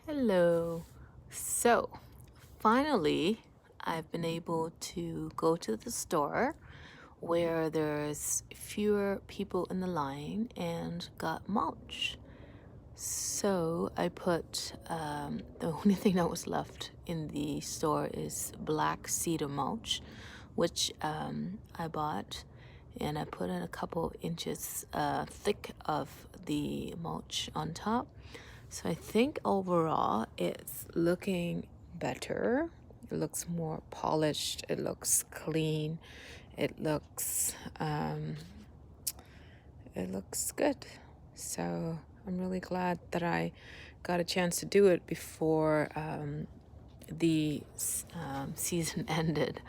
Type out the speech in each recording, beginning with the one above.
Hello. So, finally, I've been able to go to the store where there's fewer people in the line and got mulch. So, I put the only thing that was left in the store is black cedar mulch, which I bought, and I put in a couple inches thick of the mulch on top. So I think overall it's looking better. It looks more polished. It looks clean. It looks um, it looks good. So I'm really glad that I got a chance to do it before the season ended.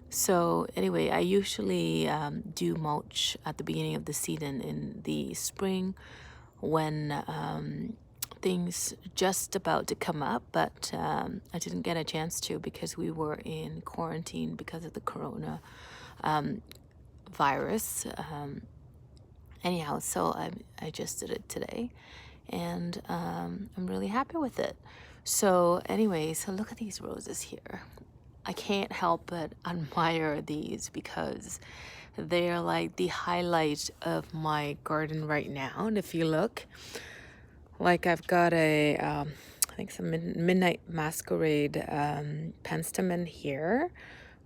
So anyway, I usually do mulch at the beginning of the season in the spring when things just about to come up, but I didn't get a chance to because we were in quarantine because of the corona virus. Anyhow, so I just did it today, and I'm really happy with it. So anyway, so look at these roses here. I can't help but admire these because they're like the highlight of my garden right now. And if you look, like I've got I think some midnight masquerade penstemon here,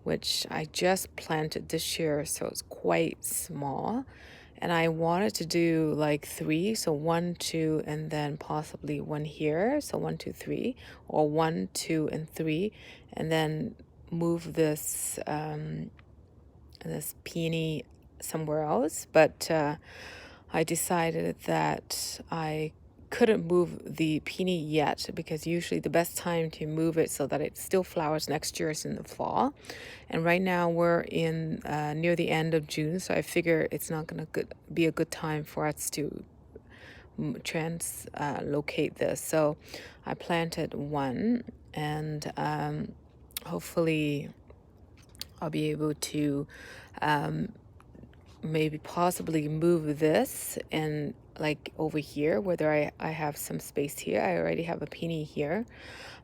which I just planted this year, so it's quite small. And I wanted to do like three, so one, two, and then possibly one here. So one, two, three, or one, two, and three, and then move this peony somewhere else. But I decided that I couldn't move the peony yet because usually the best time to move it so that it still flowers next year is in the fall. And right now we're in near the end of June, so I figure it's not going to be a good time for us to translocate this. So I planted one, and hopefully I'll be able to maybe possibly move this and like over here where I have some space here. I already have a peony here.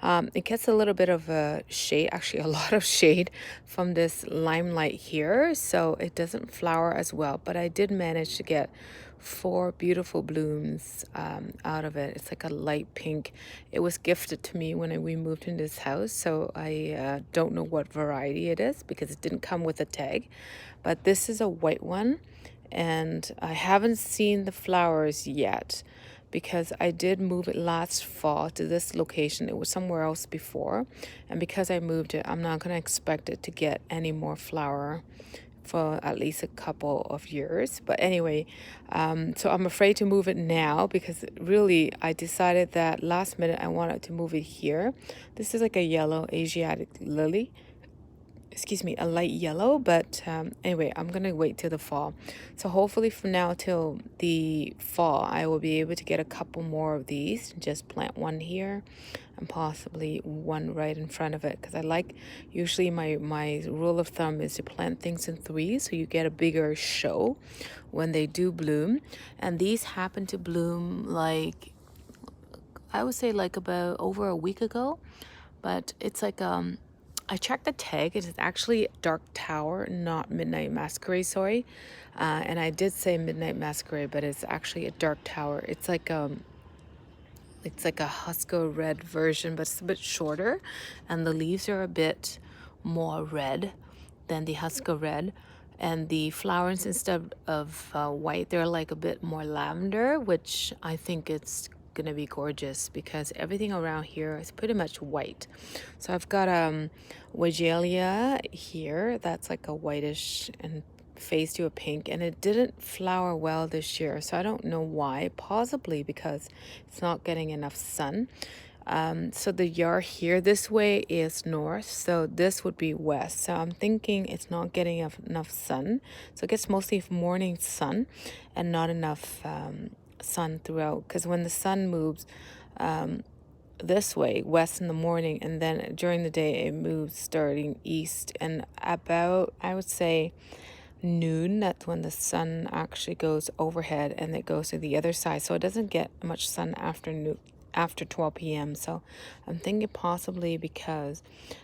It gets a little bit of a shade, actually a lot of shade from this limelight here, so it doesn't flower as well, but I did manage to get four beautiful blooms out of it. It's like a light pink. It was gifted to me when we moved in this house, so I don't know what variety it is because it didn't come with a tag, but this is a white one, and I haven't seen the flowers yet because I did move it last fall to this location. It was somewhere else before, and because I moved it, I'm not going to expect it to get any more flower for at least a couple of years. But anyway, so I'm afraid to move it now because really I decided that last minute I wanted to move it here. This is like a yellow Asiatic lily, excuse me, a light yellow, but anyway, I'm gonna wait till the fall. So hopefully from now till the fall I will be able to get a couple more of these, just plant one here and possibly one right in front of it, because I like, usually my rule of thumb is to plant things in threes so you get a bigger show when they do bloom. And these happen to bloom like, I would say like about over a week ago, but it's like I checked the tag. It is actually Dark Tower, not Midnight Masquerade, sorry. And I did say Midnight Masquerade, but it's actually a Dark Tower. It's like a Husker red version, but it's a bit shorter, and the leaves are a bit more red than the Husker red. And the flowers, instead of white, they're like a bit more lavender, which I think it's gonna be gorgeous because everything around here is pretty much white. So I've got Weigela here that's like a whitish and phase to a pink, and it didn't flower well this year, so I don't know why. Possibly because it's not getting enough sun. So the yard here this way is north, so this would be west. So I'm thinking it's not getting enough sun, so it gets mostly morning sun and not enough sun throughout, because when the sun moves this way west in the morning, and then during the day it moves starting east, and about, I would say, noon, that's when the sun actually goes overhead and it goes to the other side, so it doesn't get much sun after after 12 p.m. So I'm thinking possibly because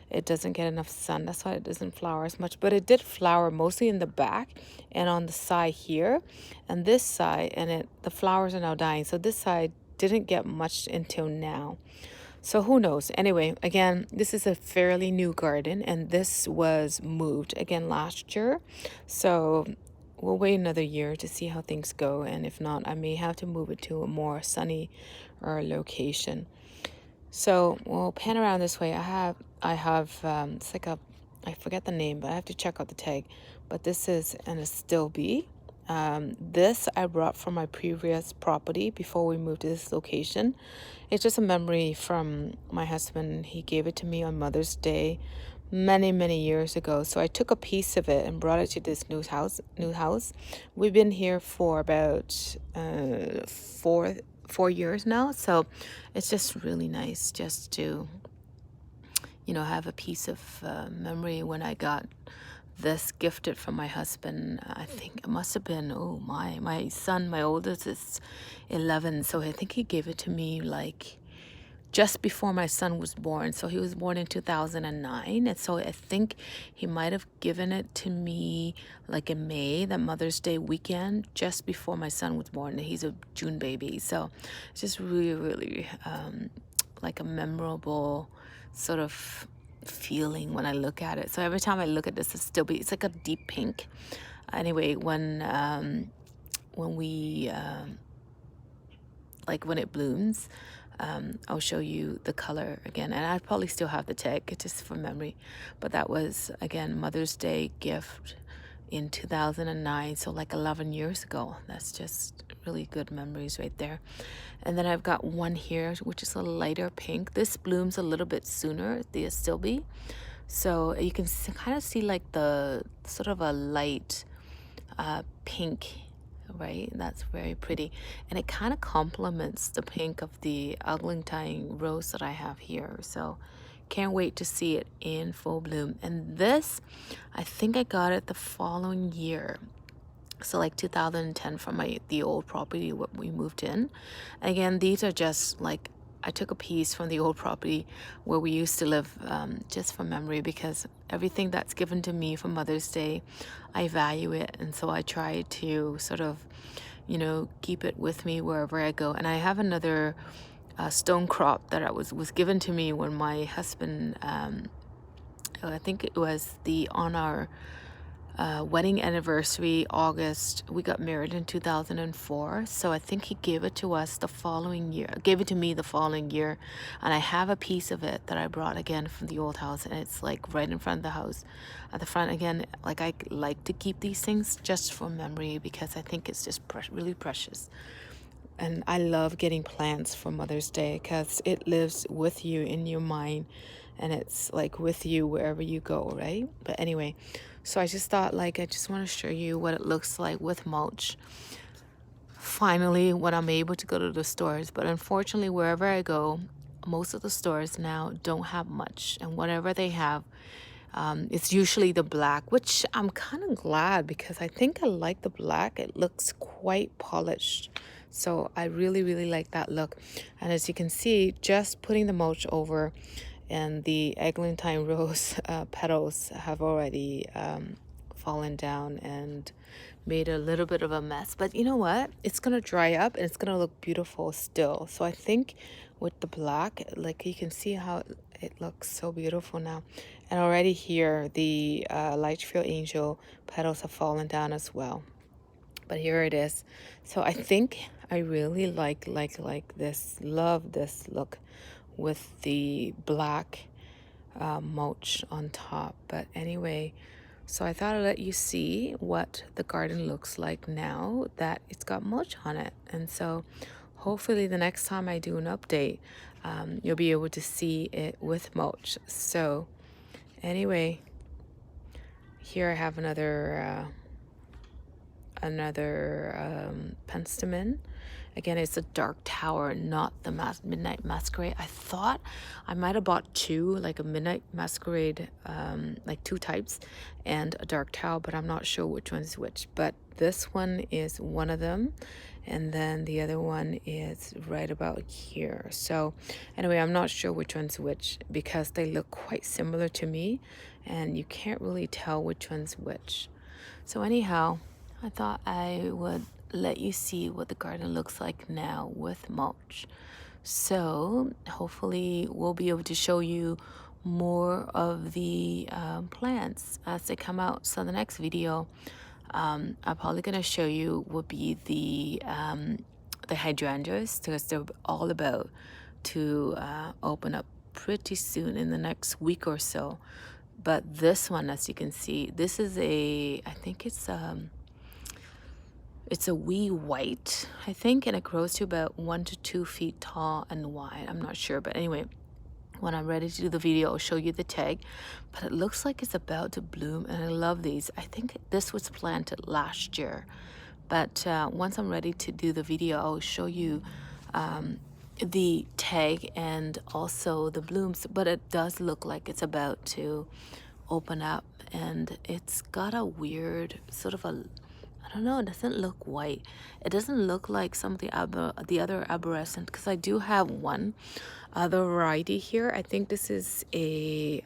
it doesn't get enough sun. That's why it doesn't flower as much. But it did flower mostly in the back and on the side here and this side. And the flowers are now dying. So this side didn't get much until now. So who knows? Anyway, again, this is a fairly new garden and this was moved again last year. So we'll wait another year to see how things go. And if not, I may have to move it to a more sunny or location. So we'll pan around this way. I have it's like a, I forget the name, but I have to check out the tag. But this is an astilbe. This I brought from my previous property before we moved to this location. It's just a memory from my husband. He gave it to me on Mother's Day many, many years ago. So I took a piece of it and brought it to this new house. We've been here for about 4 years now. So it's just really nice just to, have a piece of memory when I got this gifted from my husband. I think it must have been, oh my son, my oldest is 11. So I think he gave it to me like just before my son was born. So he was born in 2009. And so I think he might have given it to me like in May, that Mother's Day weekend, just before my son was born. He's a June baby. So it's just really, really like a memorable sort of feeling when I look at it. So every time I look at this, it's like a deep pink. Anyway, when we like when it blooms, I'll show you the color again, and I probably still have the tag just for memory. But that was again Mother's Day gift in 2009, so like 11 years ago. That's just really good memories right there. And then I've got one here which is a lighter pink. This blooms a little bit sooner, the astilbe, so you can kind of see like the sort of a light pink, right? That's very pretty, and it kind of complements the pink of the eglantine rose that I have here. So can't wait to see it in full bloom. And this, I think I got it the following year, so like 2010, from the old property what we moved in. Again, these are just like, I took a piece from the old property where we used to live, just for memory, because everything that's given to me for Mother's Day, I value it. And so I try to sort of, keep it with me wherever I go. And I have another stone crop that was given to me when my husband, I think it was on our wedding anniversary, August. We got married in 2004. So I think he gave it to us the following year, gave it to me the following year. And I have a piece of it that I brought again from the old house. And it's like right in front of the house. At the front again, like I like to keep these things just for memory because I think it's just really precious. And I love getting plants for Mother's Day because it lives with you in your mind and it's like with you wherever you go, right? But anyway, so I just thought like I just want to show you what it looks like with mulch. Finally, when I'm able to go to the stores. But unfortunately, wherever I go, most of the stores now don't have much. And whatever they have, it's usually the black, which I'm kind of glad because I think I like the black. It looks quite polished. So I really, really like that look. And as you can see, just putting the mulch over and the eglantine rose petals have already fallen down and made a little bit of a mess. But you know what? It's going to dry up and it's going to look beautiful still. So I think with the black, like you can see how it looks so beautiful now. And already here, the Litchfield Angel petals have fallen down as well. But here it is. So I think I really like this, love this look with the black mulch on top. But anyway, so I thought I'd let you see what the garden looks like now that it's got mulch on it. And so hopefully the next time I do an update, you'll be able to see it with mulch. So anyway, here I have another penstemon, Again, it's a dark tower, not the midnight masquerade. I thought I might have bought two, like a midnight masquerade, like two types, and a dark tower, but I'm not sure which one's which. But this one is one of them, and then the other one is right about here. So anyway, I'm not sure which one's which because they look quite similar to me, and you can't really tell which one's which. So anyhow, I thought I would let you see what the garden looks like now with mulch. So hopefully we'll be able to show you more of the plants as they come out. So the next video I'm probably going to show you will be the hydrangeas, because they're all about to open up pretty soon in the next week or so. But this one, as you can see, this is I think it's a wee white, I think, and it grows to about 1 to 2 feet tall and wide. I'm not sure, but anyway, when I'm ready to do the video, I'll show you the tag. But it looks like it's about to bloom, and I love these. I think this was planted last year, but once I'm ready to do the video, I'll show you the tag and also the blooms. But it does look like it's about to open up, and it's got a weird sort of a, I don't know, it doesn't look white. It doesn't look like some of the other arborescent, because I do have one other variety here. I think this is a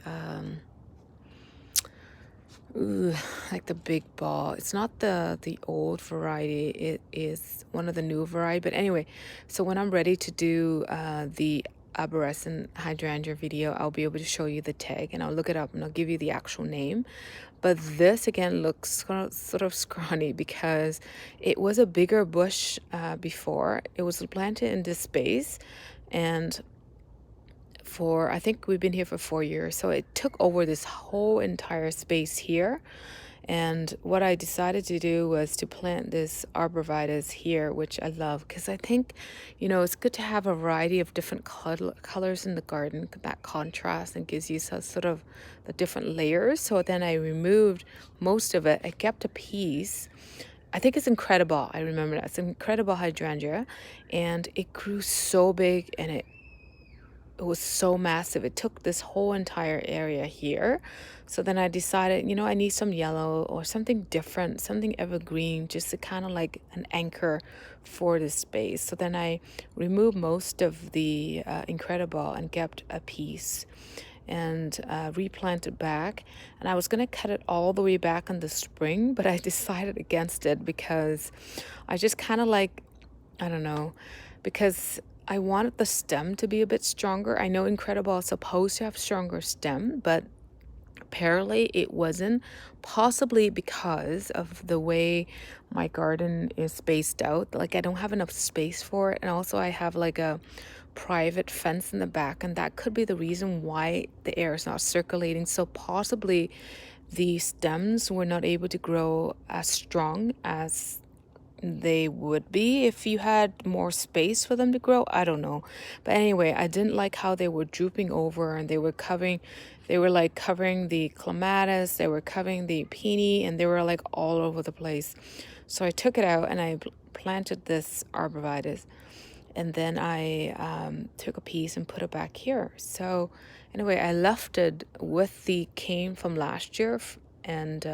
like the big ball. It's not the old variety. It is one of the new variety. But anyway, so when I'm ready to do the arborescent hydrangea video, I'll be able to show you the tag, and I'll look it up and I'll give you the actual name. But this again looks sort of scrawny because it was a bigger bush before. It was planted in this space, and I think we've been here for 4 years, so it took over this whole entire space here. And what I decided to do was to plant this arborvitae here, which I love, because I think, it's good to have a variety of different colors in the garden. That contrast and gives you sort of the different layers. So then I removed most of it. I kept a piece. I think it's incredible. I remember that. It's an incredible hydrangea, and it grew so big, and it was so massive. It took this whole entire area here. So then I decided, I need some yellow or something different, something evergreen, just to kind of like an anchor for this space. So then I removed most of the incredible and kept a piece and replanted back. And I was going to cut it all the way back in the spring, but I decided against it because I just kind of like, I don't know, because I wanted the stem to be a bit stronger. I know Incredible is supposed to have stronger stem, but apparently it wasn't, possibly because of the way my garden is spaced out. Like I don't have enough space for it, and also I have like a private fence in the back, and that could be the reason why the air is not circulating. So possibly the stems were not able to grow as strong as they would be if you had more space for them to grow. I don't know. But anyway, I didn't like how they were drooping over, and they were like covering the clematis, they were covering the peony, and they were like all over the place. So I took it out and I planted this arborvitae, and then I took a piece and put it back here. So anyway, I left it with the cane from last year, and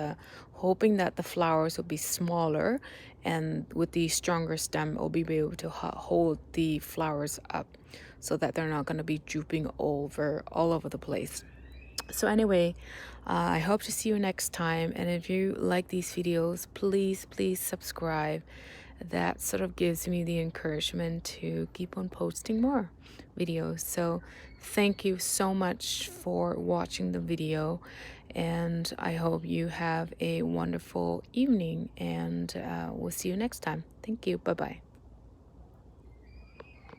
hoping that the flowers will be smaller, and with the stronger stem, will be able to hold the flowers up so that they're not going to be drooping all over the place. So anyway, I hope to see you next time. And if you like these videos, please subscribe. That sort of gives me the encouragement to keep on posting more videos. So thank you so much for watching the video, and I hope you have a wonderful evening, and we'll see you next time. Thank you. Bye bye.